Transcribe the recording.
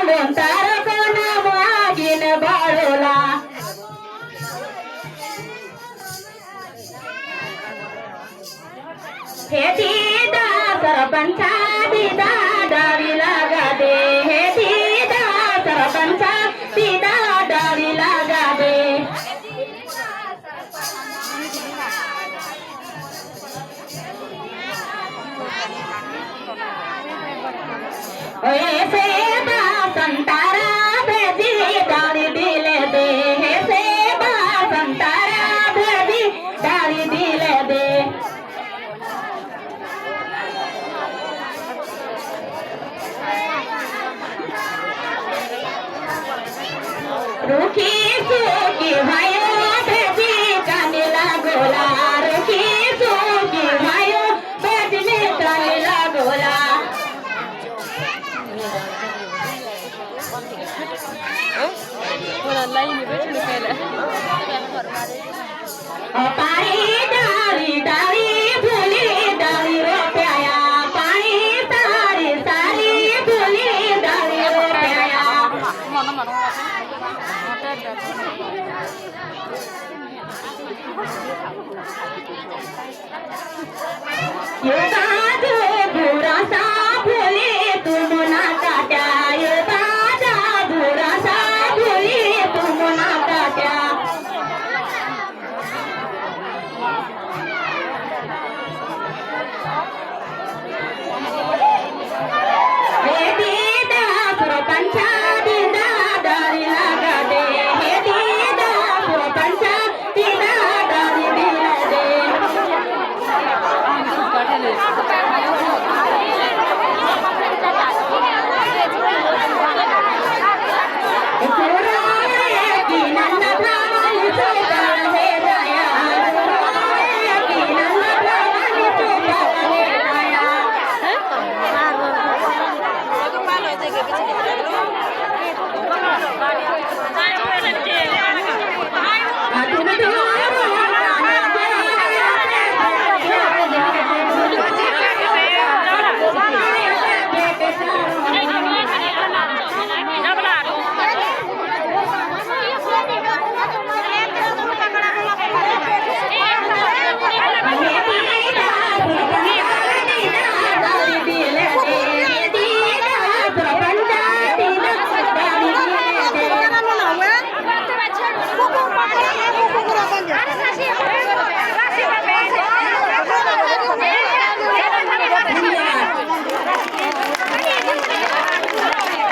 बोलून तारक नामागीन बाळूला हे दीदा सरपंचा दीदा डावी लागा दे हे दीदा सरपंचा दीदा डावी लागा दे ओए सेबा संतारा भेजी डाली दिले दे हे सेबा संतारा भेजी डाली दिले दे रुखी सुखी भाइयो भेजी कानीला गोला रुखी सुखी भाइयो भेजी कानीला गोला पानी डाली डाली भूली डाली रोप्याया पानी सारी सारी भूली डाली रोप्याया ये बाजू बुरा सा भूली तुम ना काट्या ये बाजा बुरा सा भूली तुम ना काट्या हे दीदा सरपंचा दीदा डाली लागा दे हे दीदा सरपंचा दीदा डाली दिला दे